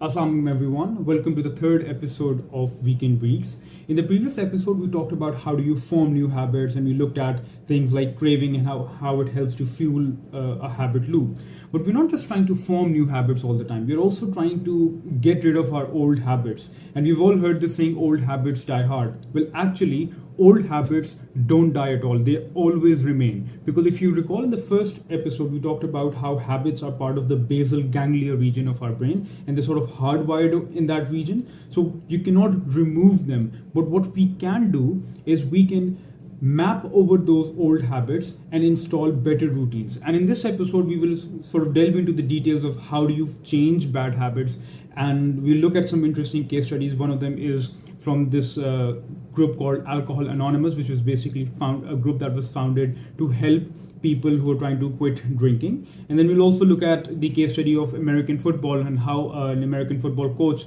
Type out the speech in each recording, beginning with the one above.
Assalamualaikum everyone. Welcome to the third episode of Weekend Reads. In the previous episode, we talked about how do you form new habits, and we looked at things like craving and how it helps to fuel a habit loop. But we're not just trying to form new habits all the time. We're also trying to get rid of our old habits. And we've all heard this saying, old habits die hard. Well, actually, old habits don't die at all. They always remain. Because if you recall in the first episode, we talked about how habits are part of the basal ganglia region of our brain, and they're sort of hardwired in that region. So you cannot remove them. But what we can do is we can map over those old habits and install better routines. And in this episode, we will sort of delve into the details of how do you change bad habits, and we'll look at some interesting case studies. One of them is from this group called Alcohol Anonymous, which was basically a group that was founded to help people who are trying to quit drinking. And then we'll also look at the case study of American football and how an American football coach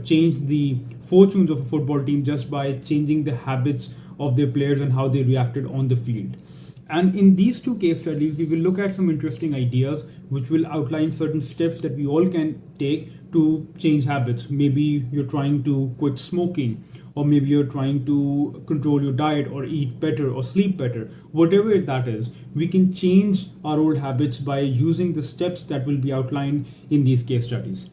changed the fortunes of a football team just by changing the habits of their players and how they reacted on the field. And in these two case studies, we will look at some interesting ideas which will outline certain steps that we all can take to change habits. Maybe you're trying to quit smoking, or maybe you're trying to control your diet or eat better or sleep better. Whatever that is, we can change our old habits by using the steps that will be outlined in these case studies.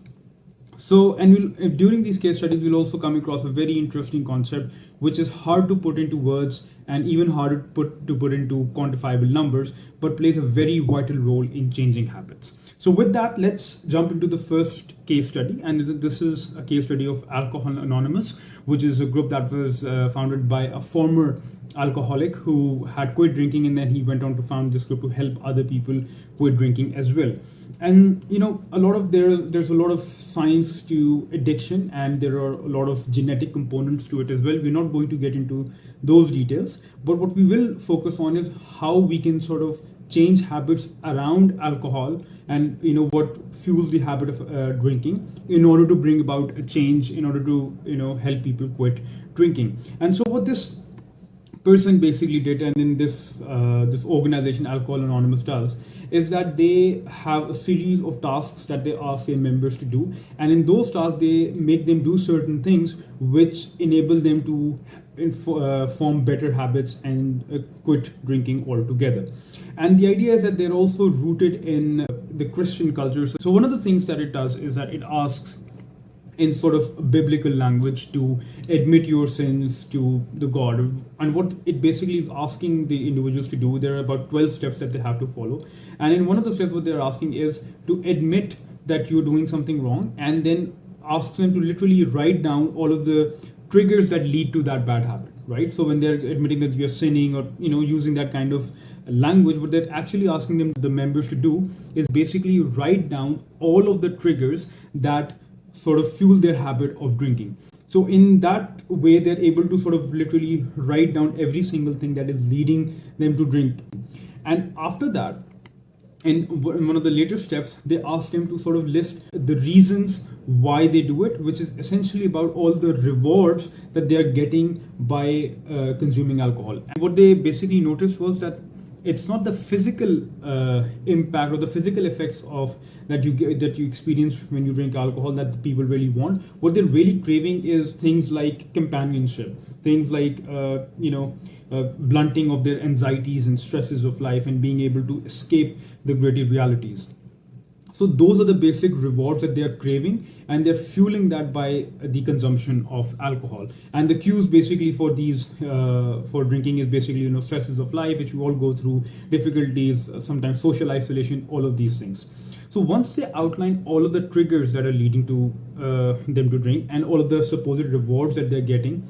So, and during these case studies, we'll also come across a very interesting concept, which is hard to put into words and even harder to put into quantifiable numbers, but plays a very vital role in changing habits. So with that, let's jump into the first case study. And this is a case study of Alcohol Anonymous, which is a group that was founded by a former alcoholic who had quit drinking, and then he went on to found this group to help other people quit drinking as well. And there's a lot of science to addiction, and there are a lot of genetic components to it as well. We're not going to get into those details, but what we will focus on is how we can sort of change habits around alcohol, and what fuels the habit of drinking in order to bring about a change, in order to help people quit drinking. And so what this person basically did, and in this organization Alcohol Anonymous does, is that they have a series of tasks that they ask their members to do, and in those tasks they make them do certain things which enable them to form better habits and quit drinking altogether. And the idea is that they're also rooted in the Christian culture. So one of the things that it does is that it asks in sort of biblical language to admit your sins to the God. And what it basically is asking the individuals to do, there are about 12 steps that they have to follow. And in one of the steps, what they're asking is to admit that you're doing something wrong, and then ask them to literally write down all of the triggers that lead to that bad habit, right? So when they're admitting that you're sinning, or using that kind of language, what they're actually asking the members to do is basically write down all of the triggers that sort of fuel their habit of drinking. So in that way, they're able to sort of literally write down every single thing that is leading them to drink. And after that, in one of the later steps, they ask them to sort of list the reasons why they do it, which is essentially about all the rewards that they are getting by consuming alcohol. And what they basically noticed was that it's not the physical impact or the physical effects of that you experience when you drink alcohol that the people really want. What they're really craving is things like companionship, things like blunting of their anxieties and stresses of life, and being able to escape the gritty realities. So those are the basic rewards that they're craving, and they're fueling that by the consumption of alcohol. And the cues basically for these for drinking is basically stresses of life, which we all go through, difficulties, sometimes social isolation, all of these things. So once they outline all of the triggers that are leading to them to drink, and all of the supposed rewards that they're getting,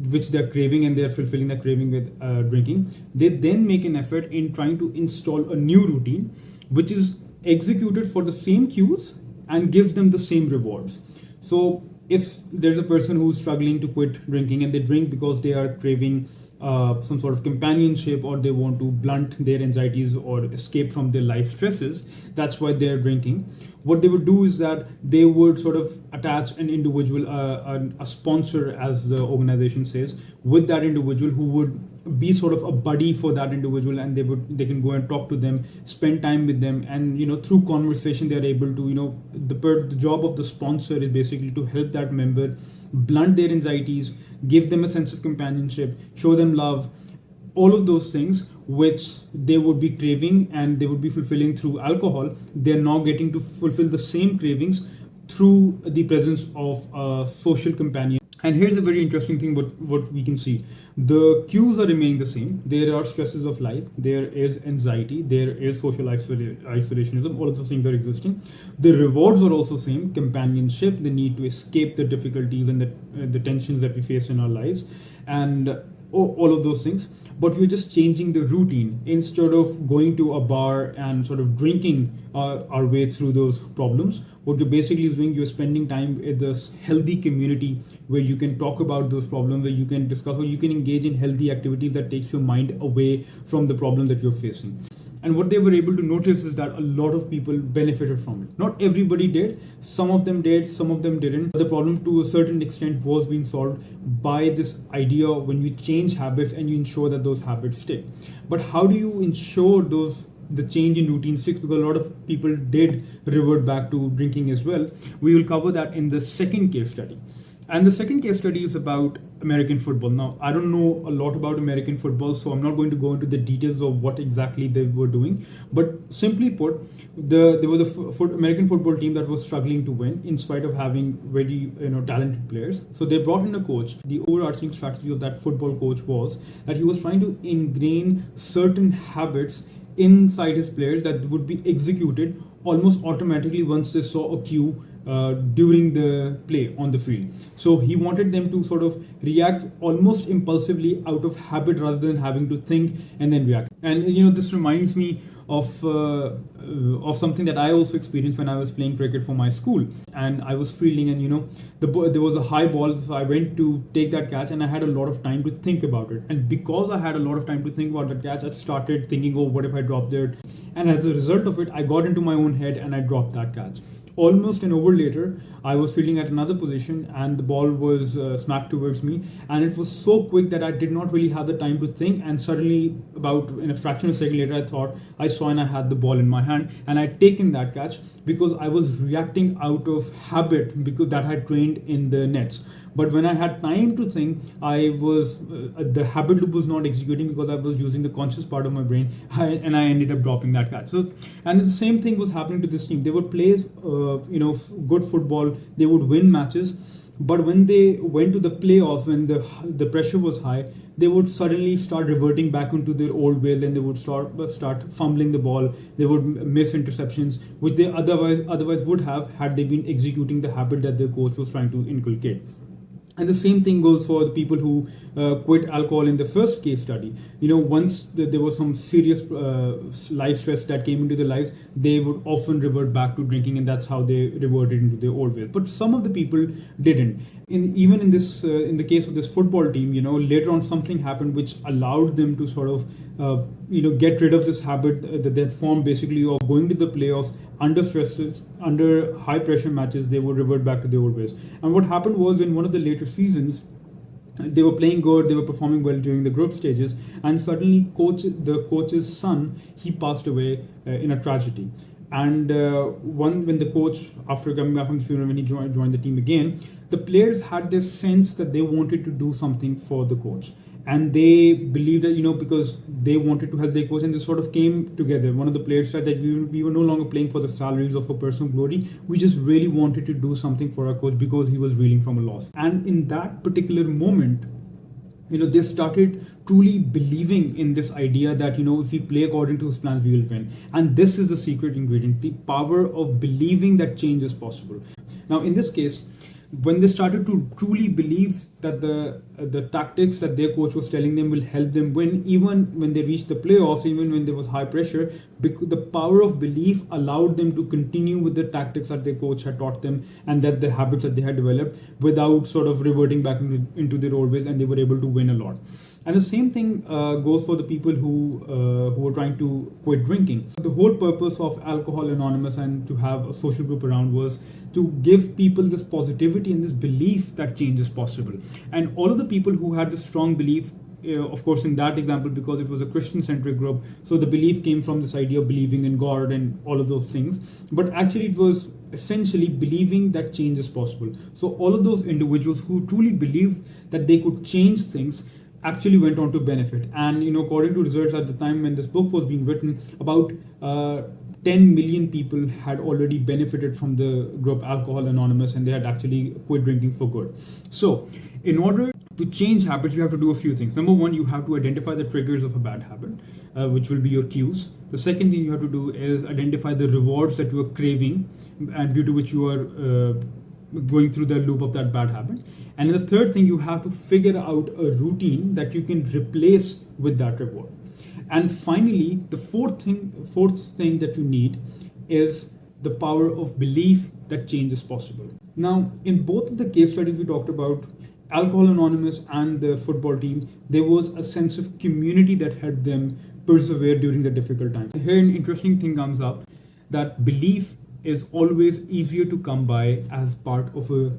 which they're craving, and they're fulfilling that craving with drinking, they then make an effort in trying to install a new routine, which is executed for the same cues and gives them the same rewards. So if there's a person who's struggling to quit drinking, and they drink because they are craving some sort of companionship, or they want to blunt their anxieties or escape from their life stresses, that's why they're drinking. what they would do is that they would sort of attach an individual, a sponsor, as the organization says, with that individual, who would be sort of a buddy for that individual, and they can go and talk to them, spend time with them, and through conversation they are able to, the job of the sponsor is basically to help that member blunt their anxieties, give them a sense of companionship, show them love, all of those things which they would be craving and they would be fulfilling through alcohol. They're now getting to fulfill the same cravings through the presence of a social companion. And here's a very interesting thing, what we can see. The cues are remaining the same. There are stresses of life. There is anxiety. There is social isolationism. All of those things are existing. The rewards are also same. Companionship, the need to escape the difficulties and the tensions that we face in our lives. And all of those things, but we're just changing the routine. Instead of going to a bar and sort of drinking our way through those problems, what you're basically doing, you're spending time in this healthy community where you can talk about those problems, where you can discuss, or you can engage in healthy activities that takes your mind away from the problem that you're facing. And what they were able to notice is that a lot of people benefited from it. Not everybody did. Some of them did, some of them didn't. But the problem to a certain extent was being solved by this idea of when you change habits and you ensure that those habits stick. But how do you ensure the change in routine sticks? Because a lot of people did revert back to drinking as well. We will cover that in the second case study. And the second case study is about American football. Now, I don't know a lot about American football, so I'm not going to go into the details of what exactly they were doing. But simply put, there was a American football team that was struggling to win in spite of having very talented players. So they brought in a coach. The overarching strategy of that football coach was that he was trying to ingrain certain habits inside his players that would be executed almost automatically once they saw a cue during the play on the field. So he wanted them to sort of react almost impulsively out of habit rather than having to think and then react. And this reminds me of something that I also experienced when I was playing cricket for my school, and I was fielding, and there was a high ball, so I went to take that catch, and I had a lot of time to think about it. And because I had a lot of time to think about that catch, I started thinking, oh, what if I drop there? And as a result of it, I got into my own head and I dropped that catch. Almost an over later, I was fielding at another position and the ball was smacked towards me, and it was so quick that I did not really have the time to think, and suddenly about in a fraction of a second later I saw and I had the ball in my hand, and I'd taken that catch because I was reacting out of habit because that I had trained in the nets. But when I had time to think, the habit loop was not executing because I was using the conscious part of my brain, and I ended up dropping that catch. So, and the same thing was happening to this team. They would play, good football. They would win matches, but when they went to the playoffs, when the pressure was high, they would suddenly start reverting back into their old ways, and they would start fumbling the ball. They would miss interceptions, which they otherwise would have had they been executing the habit that their coach was trying to inculcate. And the same thing goes for the people who quit alcohol in the first case study. Once there was some serious life stress that came into their lives, they would often revert back to drinking, and that's how they reverted into their old ways. But some of the people didn't. Even in the case of this football team, later on something happened which allowed them to sort of get rid of this habit that they had formed, basically, of going to the playoffs under stresses, under high pressure matches. They would revert back to their old ways. And what happened was, in one of the later seasons, they were playing good, they were performing well during the group stages, and suddenly the coach's son, he passed away in a tragedy. And when the coach, after coming back from the funeral, when he joined the team again, the players had this sense that they wanted to do something for the coach. And they believed that, because they wanted to help their coach, and they sort of came together. One of the players said that we were no longer playing for the salaries or for personal glory. We just really wanted to do something for our coach because he was reeling from a loss. And in that particular moment, they started truly believing in this idea that, if we play according to his plans, we will win. And this is the secret ingredient, the power of believing that change is possible. Now, in this case, when they started to truly believe that the tactics that their coach was telling them will help them win, even when they reached the playoffs, even when there was high pressure, the power of belief allowed them to continue with the tactics that their coach had taught them, and that the habits that they had developed, without sort of reverting back into their old ways, and they were able to win a lot. And the same thing goes for the people who are trying to quit drinking. The whole purpose of Alcohol Anonymous and to have a social group around was to give people this positivity and this belief that change is possible. And all of the people who had this strong belief, of course, in that example, because it was a Christian-centric group, so the belief came from this idea of believing in God and all of those things. But actually, it was essentially believing that change is possible. So all of those individuals who truly believed that they could change things actually went on to benefit. And according to research at the time when this book was being written, about 10 million people had already benefited from the group Alcohol Anonymous, and they had actually quit drinking for good. So in order to change habits, you have to do a few things. Number one, you have to identify the triggers of a bad habit, which will be your cues. The second thing you have to do is identify the rewards that you are craving and due to which you are going through the loop of that bad habit. And the third thing, you have to figure out a routine that you can replace with that reward. And finally, the fourth thing that you need is the power of belief that change is possible. Now, in both of the case studies we talked about, Alcohol Anonymous and the football team, there was a sense of community that helped them persevere during the difficult times. Here an interesting thing comes up, that belief is always easier to come by as part of a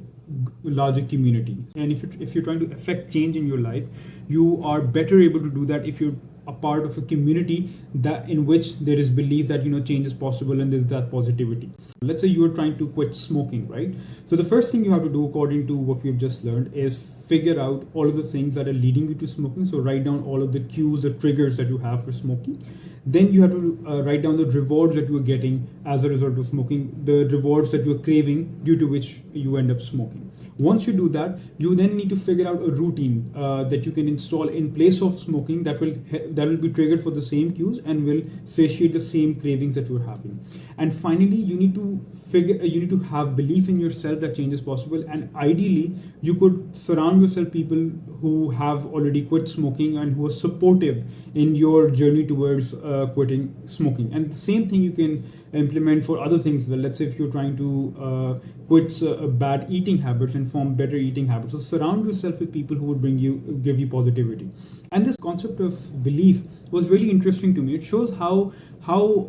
larger community. And if you're trying to affect change in your life, you are better able to do that if you're a part of a community that in which there is belief that change is possible and there's that positivity. Let's say you're trying to quit smoking, right? So the first thing you have to do, according to what we've just learned, is figure out all of the things that are leading you to smoking. So write down all of the cues, the triggers that you have for smoking. Then you have to write down the rewards that you are getting as a result of smoking, the rewards that you are craving due to which you end up smoking. Once you do that, you then need to figure out a routine that you can install in place of smoking that will be triggered for the same cues and will satiate the same cravings that you're having. And finally, you need to have belief in yourself that change is possible. And ideally, you could surround yourself people who have already quit smoking and who are supportive in your journey towards quitting smoking. And the same thing you can implement for other things. Well, let's say if you're trying to quit bad eating habits and form better eating habits, so surround yourself with people who would give you positivity. And this concept of belief was really interesting to me. It shows how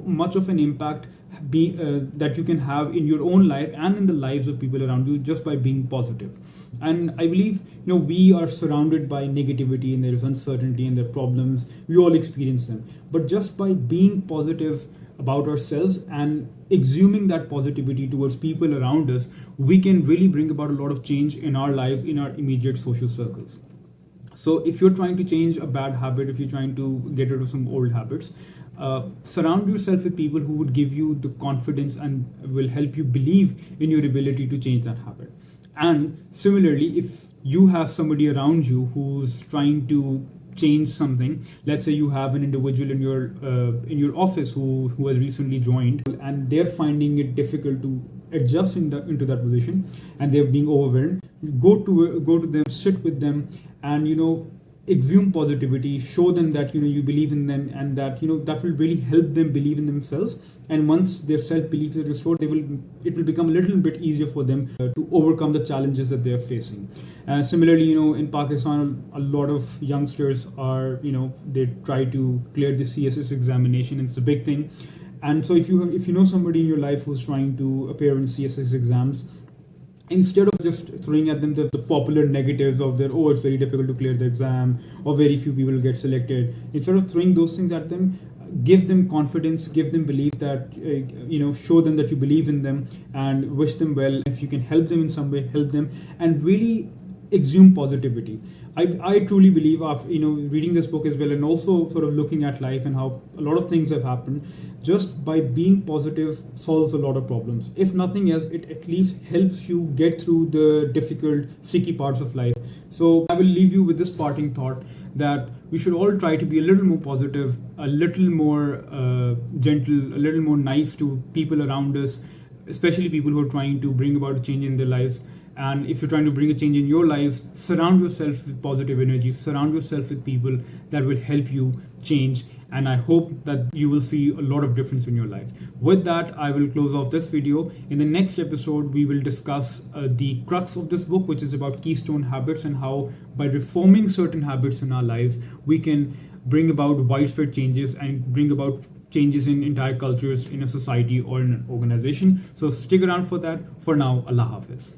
much of an impact that you can have in your own life and in the lives of people around you just by being positive. And I believe we are surrounded by negativity, and there is uncertainty and there are problems. We all experience them. But just by being positive about ourselves and exhuming that positivity towards people around us, we can really bring about a lot of change in our lives, in our immediate social circles. So if you're trying to change a bad habit, if you're trying to get rid of some old habits, surround yourself with people who would give you the confidence and will help you believe in your ability to change that habit. And similarly, if you have somebody around you who's trying to change something, let's say you have an individual in your office who has recently joined and they're finding it difficult to adjust into that position and they're being overwhelmed, go to them, sit with them, and exhume positivity, show them that you believe in them, and that that will really help them believe in themselves. And once their self-belief is restored, it will become a little bit easier for them to overcome the challenges that they are facing. Similarly, in Pakistan, a lot of youngsters are they try to clear the CSS examination, and it's a big thing. And so if you know somebody in your life who's trying to appear in CSS exams, instead of just throwing at them the popular negatives of it's very difficult to clear the exam or very few people get selected, instead of throwing those things at them, give them confidence, give them belief that show them that you believe in them and wish them well. If you can help them in some way, help them, and really exhume positivity. I truly believe, after reading this book as well, and also sort of looking at life and how a lot of things have happened, just by being positive solves a lot of problems. If nothing else, it at least helps you get through the difficult, sticky parts of life. So I will leave you with this parting thought, that we should all try to be a little more positive, a little more gentle, a little more nice to people around us, especially people who are trying to bring about a change in their lives. And if you're trying to bring a change in your lives, surround yourself with positive energy, surround yourself with people that will help you change. and I hope that you will see a lot of difference in your life. With that, I will close off this video. In the next episode, we will discuss the crux of this book, which is about keystone habits, and how by reforming certain habits in our lives, we can bring about widespread changes and bring about changes in entire cultures in a society or in an organization. So stick around for that. For now, Allah Hafiz.